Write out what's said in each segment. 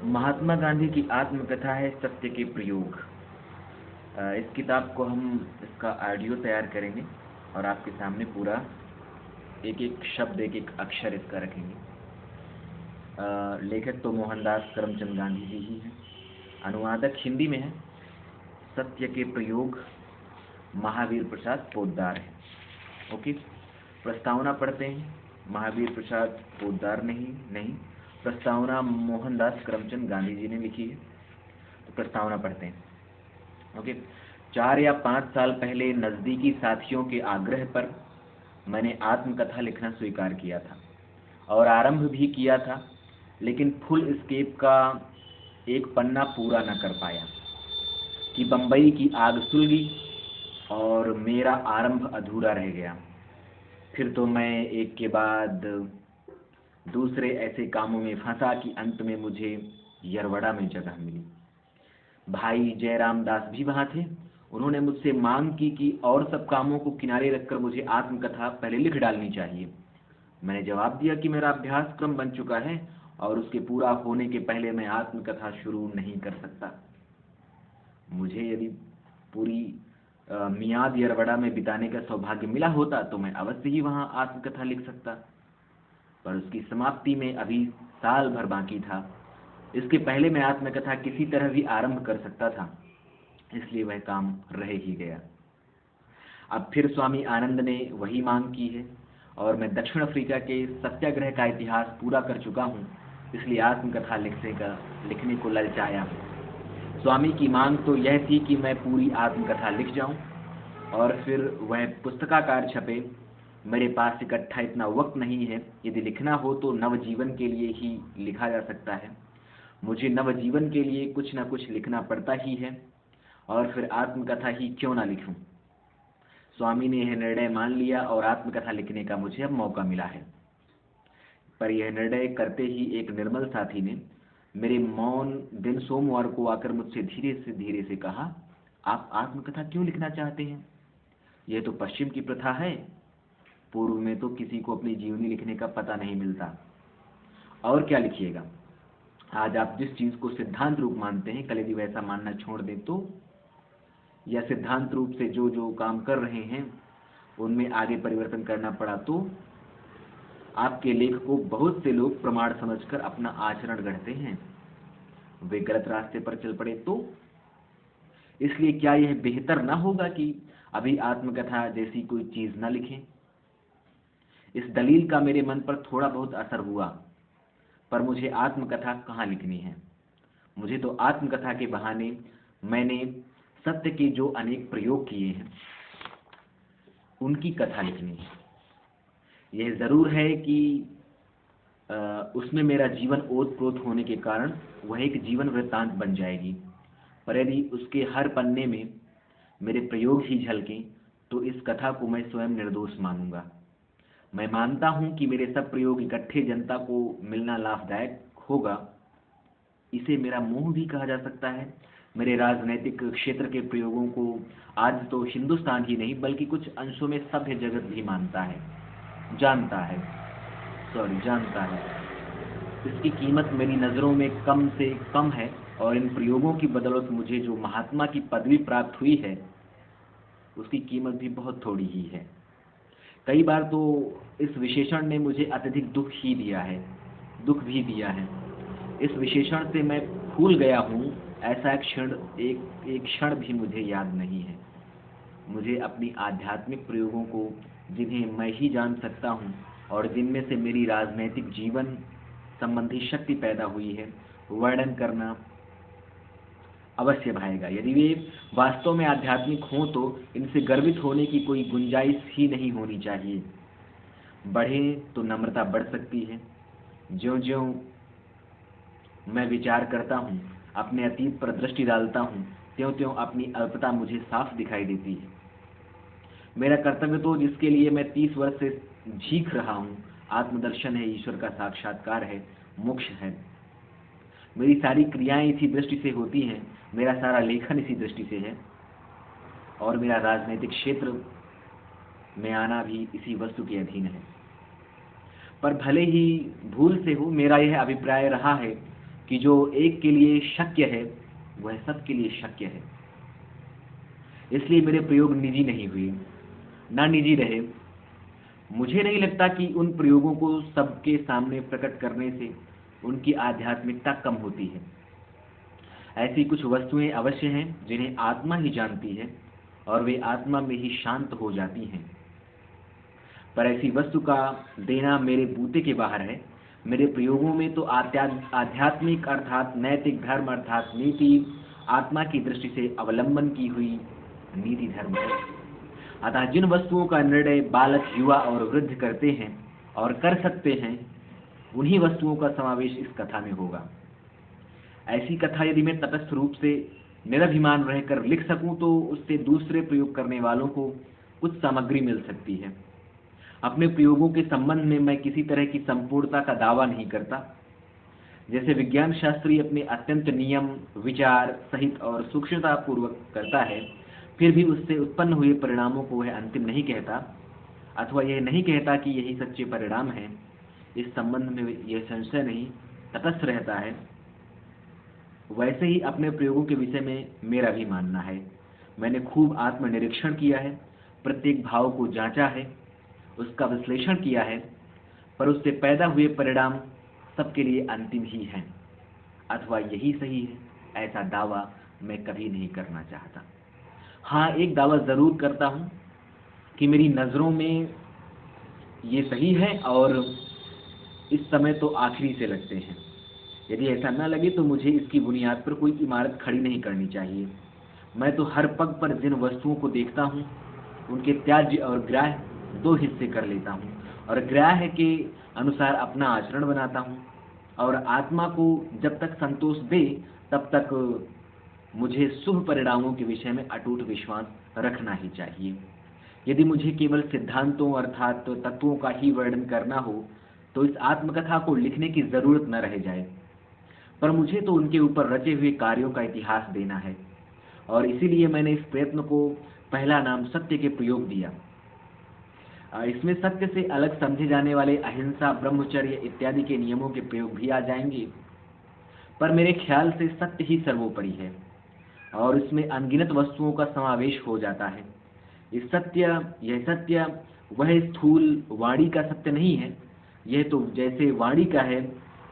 महात्मा गांधी की आत्मकथा है सत्य के प्रयोग। इस किताब को हम इसका ऑडियो तैयार करेंगे और आपके सामने पूरा एक एक शब्द एक एक अक्षर इसका रखेंगे। लेखक तो मोहनदास करमचंद गांधी जी ही हैं। अनुवादक हिंदी में है। सत्य के प्रयोग महावीर प्रसाद पोद्दार है। ओके, प्रस्तावना पढ़ते हैं। महावीर प्रसाद पोद्दार नहीं, प्रस्तावना मोहनदास करमचंद गांधी जी ने लिखी है। तो प्रस्तावना पढ़ते हैं। ओके, 4 या 5 साल पहले नज़दीकी साथियों के आग्रह पर मैंने आत्मकथा लिखना स्वीकार किया था और आरंभ भी किया था, लेकिन फुल स्केप का एक पन्ना पूरा न कर पाया कि बंबई की आग सुलगी और मेरा आरंभ अधूरा रह गया। फिर तो मैं एक के बाद दूसरे ऐसे कामों में फंसा कि अंत में मुझे यरवड़ा में जगह मिली। भाई जयराम दास भी वहाँ थे। उन्होंने मुझसे मांग की कि और सब कामों को किनारे रखकर मुझे आत्मकथा पहले लिख डालनी चाहिए। मैंने जवाब दिया कि मेरा अभ्यासक्रम बन चुका है और उसके पूरा होने के पहले मैं आत्मकथा शुरू नहीं कर सकता। मुझे यदि पूरी मियाद यरवड़ा में बिताने का सौभाग्य मिला होता तो मैं अवश्य ही वहाँ आत्मकथा लिख सकता, पर उसकी समाप्ति में अभी साल भर बाकी था। इसके पहले मैं आत्मकथा किसी तरह भी आरंभ कर सकता था, इसलिए वह काम रह ही गया। अब फिर स्वामी आनंद ने वही मांग की है और मैं दक्षिण अफ्रीका के सत्याग्रह का इतिहास पूरा कर चुका हूँ, इसलिए आत्मकथा लिखने को ललचाया हूँ। स्वामी की मांग तो यह थी कि मैं पूरी आत्मकथा लिख जाऊं और फिर वह पुस्तकाकार छपे। मेरे पास इकट्ठा इतना वक्त नहीं है। यदि लिखना हो तो नवजीवन के लिए ही लिखा जा सकता है। मुझे नवजीवन के लिए कुछ न कुछ लिखना पड़ता ही है, और फिर आत्मकथा ही क्यों ना लिखूं। स्वामी ने यह निर्णय मान लिया और आत्मकथा लिखने का मुझे अब मौका मिला है। पर यह निर्णय करते ही एक निर्मल साथी ने मेरे मौन दिन सोमवार को आकर मुझसे धीरे से कहा, आप आत्मकथा क्यों लिखना चाहते हैं? यह तो पश्चिम की प्रथा है। पूर्व में तो किसी को अपनी जीवनी लिखने का पता नहीं मिलता। और क्या लिखिएगा? आज आप जिस चीज को सिद्धांत रूप मानते हैं, कल यदि वैसा मानना छोड़ दें तो, या सिद्धांत रूप से जो जो काम कर रहे हैं उनमें आगे परिवर्तन करना पड़ा तो आपके लेख को बहुत से लोग प्रमाण समझकर अपना आचरण गढ़ते हैं। वे गलत रास्ते पर चल पड़े तो? इसलिए क्या यह बेहतर ना होगा कि अभी आत्मकथा जैसी कोई चीज न लिखें? इस दलील का मेरे मन पर थोड़ा बहुत असर हुआ, पर मुझे आत्मकथा कहाँ लिखनी है? मुझे तो आत्मकथा के बहाने मैंने सत्य के जो अनेक प्रयोग किए हैं उनकी कथा लिखनी है। यह जरूर है कि उसमें मेरा जीवन ओतप्रोत होने के कारण वह एक जीवन वृत्तांत बन जाएगी, पर यदि उसके हर पन्ने में मेरे प्रयोग ही झलकें तो इस कथा को मैं स्वयं निर्दोष मानूंगा। मैं मानता हूं कि मेरे सब प्रयोग इकट्ठे जनता को मिलना लाभदायक होगा। इसे मेरा मोह भी कहा जा सकता है। मेरे राजनैतिक क्षेत्र के प्रयोगों को आज तो हिंदुस्तान ही नहीं बल्कि कुछ अंशों में सभ्य जगत भी जानता है। इसकी कीमत मेरी नज़रों में कम से कम है, और इन प्रयोगों की बदौलत मुझे जो महात्मा की पदवी प्राप्त हुई है उसकी कीमत भी बहुत थोड़ी ही है। कई बार तो इस विशेषण ने मुझे अत्यधिक दुख भी दिया है। इस विशेषण से मैं भूल गया हूँ ऐसा एक क्षण भी मुझे याद नहीं है। मुझे अपनी आध्यात्मिक प्रयोगों को, जिन्हें मैं ही जान सकता हूँ और जिनमें से मेरी राजनैतिक जीवन संबंधी शक्ति पैदा हुई है, वर्णन करना अवश्य भाएगा। यदि वे वास्तव में आध्यात्मिक हों तो इनसे गर्वित होने की कोई गुंजाइश ही नहीं होनी चाहिए। बढ़े तो नम्रता बढ़ सकती है। ज्यों-ज्यों मैं विचार करता हूँ, अपने अतीत पर दृष्टि डालता हूँ, त्यों-त्यों अपनी अल्पता मुझे साफ दिखाई देती है। मेरा कर्तव्य तो, जिसके लिए मैं 30 वर्ष से झींक रहा हूँ, आत्मदर्शन है, ईश्वर का साक्षात्कार है, मोक्ष है। मेरी सारी क्रियाएं इसी दृष्टि से होती हैं, मेरा सारा लेखन इसी दृष्टि से है, और मेरा राजनीतिक क्षेत्र में आना भी इसी वस्तु के अधीन है। पर भले ही भूल से हो, मेरा यह अभिप्राय रहा है कि जो एक के लिए शक्य है वह सबके लिए शक्य है। इसलिए मेरे प्रयोग निजी नहीं हुए, ना निजी रहे। मुझे नहीं लगता कि उन प्रयोगों को सबके सामने प्रकट करने से उनकी आध्यात्मिकता कम होती है। ऐसी कुछ वस्तुएं अवश्य हैं जिन्हें आत्मा ही जानती है और वे आत्मा में ही शांत हो जाती हैं, पर ऐसी वस्तु का देना मेरे बूते के बाहर है। मेरे प्रयोगों में तो आध्यात्मिक अर्थात नैतिक धर्म अर्थात नीति आत्मा की दृष्टि से अवलंबन की हुई नीति धर्म है। अतः जिन वस्तुओं का निर्णय बालक, युवा और वृद्ध करते हैं और कर सकते हैं, उन्हीं वस्तुओं का समावेश इस कथा में होगा। ऐसी कथा यदि मैं तटस्थ रूप से निरभिमान रहकर लिख सकूं तो उससे दूसरे प्रयोग करने वालों को कुछ सामग्री मिल सकती है। अपने प्रयोगों के संबंध में मैं किसी तरह की संपूर्णता का दावा नहीं करता। जैसे विज्ञान शास्त्री अपने अत्यंत नियम, विचार सहित और सूक्ष्मता पूर्वक करता है, फिर भी उससे उत्पन्न हुए परिणामों को वह अंतिम नहीं कहता, अथवा यह नहीं कहता कि यही सच्चे परिणाम हैं। इस संबंध में यह संशय नहीं, तटस्थ रहता है। वैसे ही अपने प्रयोगों के विषय में मेरा भी मानना है। मैंने खूब आत्मनिरीक्षण किया है, प्रत्येक भाव को जांचा है, उसका विश्लेषण किया है, पर उससे पैदा हुए परिणाम सबके लिए अंतिम ही हैं, अथवा यही सही है, ऐसा दावा मैं कभी नहीं करना चाहता। हाँ, एक दावा जरूर करता हूँ कि मेरी नज़रों में ये सही है और इस समय तो आखिरी से लगते हैं। यदि ऐसा न लगे तो मुझे इसकी बुनियाद पर कोई इमारत खड़ी नहीं करनी चाहिए। मैं तो हर पग पर जिन वस्तुओं को देखता हूँ उनके त्याज्य और ग्राह्य दो हिस्से कर लेता हूँ, और ग्राह्य के अनुसार अपना आचरण बनाता हूँ, और आत्मा को जब तक संतोष दे तब तक मुझे शुभ परिणामों के विषय में अटूट विश्वास रखना ही चाहिए। यदि मुझे केवल सिद्धांतों अर्थात तत्वों का ही वर्णन करना हो तो इस आत्मकथा को लिखने की जरूरत न रह जाए, पर मुझे तो उनके ऊपर रचे हुए कार्यों का इतिहास देना है, और इसीलिए मैंने इस प्रयत्न को पहला नाम सत्य के प्रयोग दिया। इसमें सत्य से अलग समझे जाने वाले अहिंसा, ब्रह्मचर्य इत्यादि के नियमों के प्रयोग भी आ जाएंगे, पर मेरे ख्याल से सत्य ही सर्वोपरि है और इसमें अनगिनत वस्तुओं का समावेश हो जाता है। यह सत्य वह स्थूल वाणी का सत्य नहीं है, यह तो जैसे वाणी का है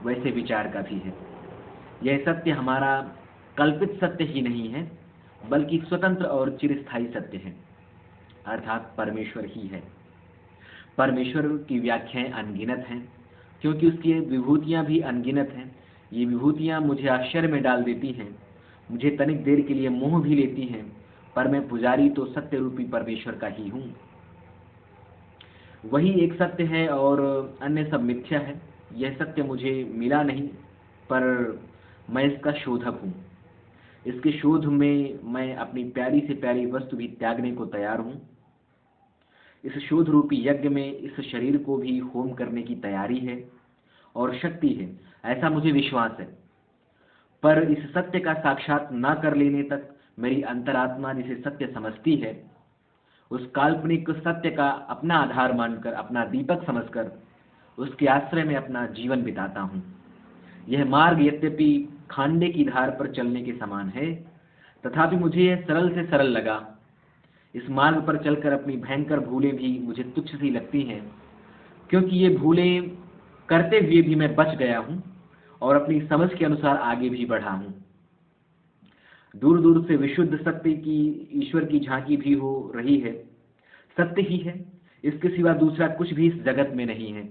वैसे विचार का भी है। यह सत्य हमारा कल्पित सत्य ही नहीं है, बल्कि स्वतंत्र और चिरस्थायी सत्य है, अर्थात परमेश्वर ही है। परमेश्वर की व्याख्याएं अनगिनत हैं, क्योंकि उसकी विभूतियां भी अनगिनत हैं। ये विभूतियां मुझे आश्चर्य में डाल देती हैं, मुझे तनिक देर के लिए मोह भी लेती हैं, पर मैं पुजारी तो सत्य रूपी परमेश्वर का ही हूँ। वही एक सत्य है और अन्य सब मिथ्या है। यह सत्य मुझे मिला नहीं, पर मैं इसका शोधक हूँ। इसके शोध में मैं अपनी प्यारी से प्यारी वस्तु भी त्यागने को तैयार हूँ। इस शोध रूपी यज्ञ में इस शरीर को भी होम करने की तैयारी है और शक्ति है, ऐसा मुझे विश्वास है। पर इस सत्य का साक्षात ना कर लेने तक मेरी अंतरात्मा जिसे सत्य समझती है, उस काल्पनिक सत्य का अपना आधार मानकर, अपना दीपक समझकर उसके आश्रय में अपना जीवन बिताता हूँ। यह मार्ग यद्यपि खांडे की धार पर चलने के समान है, तथापि मुझे यह सरल से सरल लगा। इस मार्ग पर चलकर अपनी भयंकर भूलें भी मुझे तुच्छ सी लगती हैं, क्योंकि ये भूलें करते हुए भी मैं बच गया हूँ और अपनी समझ के अनुसार आगे भी बढ़ा हूँ। दूर दूर से विशुद्ध सत्य की, ईश्वर की झांकी भी हो रही है। सत्य ही है, इसके सिवा दूसरा कुछ भी इस जगत में नहीं है,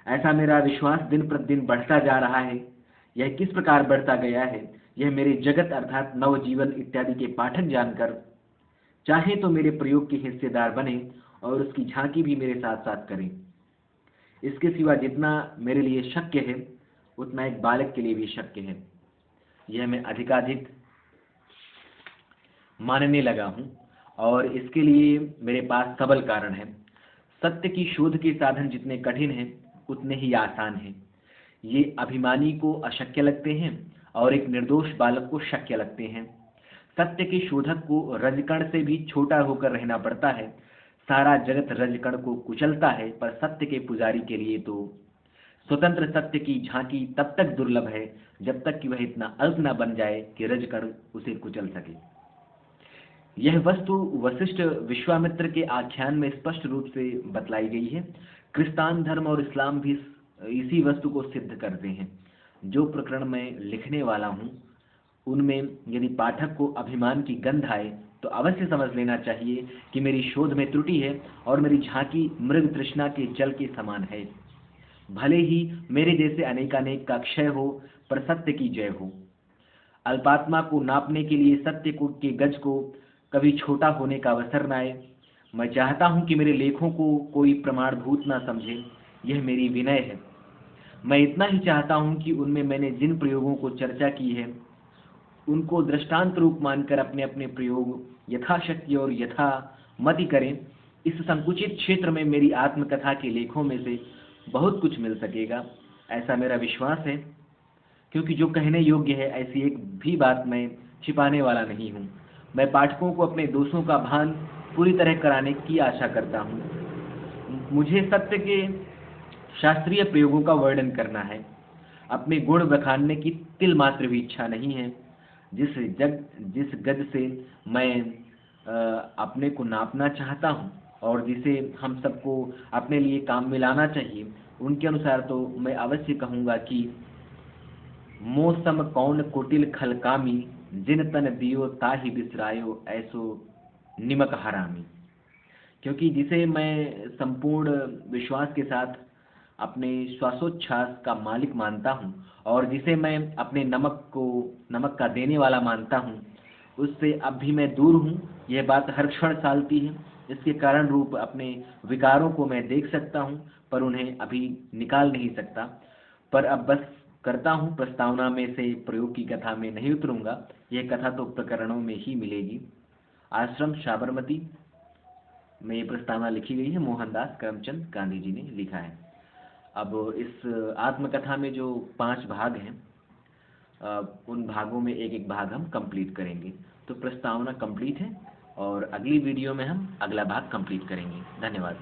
ऐसा मेरा विश्वास दिन प्रतिदिन बढ़ता जा रहा है। यह किस प्रकार बढ़ता गया है, यह मेरे जगत अर्थात नवजीवन इत्यादि के पाठक जानकर चाहे तो मेरे प्रयोग के हिस्सेदार बने और उसकी झांकी भी मेरे साथ साथ करें। इसके सिवा जितना मेरे लिए शक्य है उतना एक बालक के लिए भी शक्य है, यह मैं अधिकाधिक मानने लगा हूँ, और इसके लिए मेरे पास सबल कारण है। सत्य की शोध के साधन जितने कठिन हैं उतने ही आसान हैं। ये अभिमानी को अशक्य लगते हैं और एक निर्दोष बालक को शक्य लगते हैं। सत्य के शोधक को रजकण से भी छोटा होकर रहना पड़ता है। सारा जगत रजकण को कुचलता है, पर सत्य के पुजारी के लिए तो स्वतंत्र सत्य की झांकी तब तक दुर्लभ है जब तक कि वह इतना अल्प न बन जाए कि रजकण उसे कुचल सके। यह वस्तु वशिष्ठ विश्वामित्र के आख्यान में स्पष्ट रूप से बतलाई गई है। क्रिस्तान धर्म और इस्लाम भी इसी वस्तु को सिद्ध करते हैं। जो प्रकरण मैं लिखने वाला हूँ उनमें यदि पाठक को अभिमान की गंध आए तो अवश्य समझ लेना चाहिए कि मेरी शोध में त्रुटि है और मेरी झांकी मृग तृष्णा के जल के समान है। भले ही मेरे जैसे अनेकानेक का क्षय हो, पर सत्य की जय हो। अल्पात्मा को नापने के लिए सत्य को के गज को कभी छोटा होने का अवसर न आए। मैं चाहता हूं कि मेरे लेखों को कोई प्रमाणभूत न समझे, यह मेरी विनय है। मैं इतना ही चाहता हूं कि उनमें मैंने जिन प्रयोगों को चर्चा की है उनको दृष्टांत रूप मानकर अपने अपने प्रयोग यथाशक्ति और यथामति करें। इस संकुचित क्षेत्र में मेरी आत्मकथा के लेखों में से बहुत कुछ मिल सकेगा, ऐसा मेरा विश्वास है, क्योंकि जो कहने योग्य है ऐसी एक भी बात मैं छिपाने वाला नहीं हूँ। मैं पाठकों को अपने दोषों का भान पूरी तरह कराने की आशा करता हूँ। मुझे सत्य के शास्त्रीय प्रयोगों का वर्णन करना है, अपने गुण बखानने की तिल मात्र भी इच्छा नहीं है। जिस गज से मैं अपने को नापना चाहता हूँ और जिसे हम सबको अपने लिए काम में लाना चाहिए, उनके अनुसार तो मैं अवश्य कहूँगा कि मौसम कौन कुटिल खलकामी, जिन तन दियो ताहि बिसरायो ऐसो निमक हरामी। क्योंकि जिसे मैं संपूर्ण विश्वास के साथ अपने श्वासोच्छ्वास का मालिक मानता हूँ और जिसे मैं अपने नमक का देने वाला मानता हूँ, उससे अब भी मैं दूर हूँ। यह बात हर क्षण सालती है। इसके कारण रूप अपने विकारों को मैं देख सकता हूँ, पर उन्हें अभी निकाल नहीं सकता। पर अब बस करता हूँ, प्रस्तावना में से प्रयोग की कथा में नहीं उतरूंगा। यह कथा तो प्रकरणों में ही मिलेगी। आश्रम साबरमती में ये प्रस्तावना लिखी गई है, मोहनदास करमचंद गांधी जी ने लिखा है। अब इस आत्मकथा में जो 5 भाग हैं, उन भागों में एक एक भाग हम कंप्लीट करेंगे। तो प्रस्तावना कंप्लीट है और अगली वीडियो में हम अगला भाग कंप्लीट करेंगे। धन्यवाद।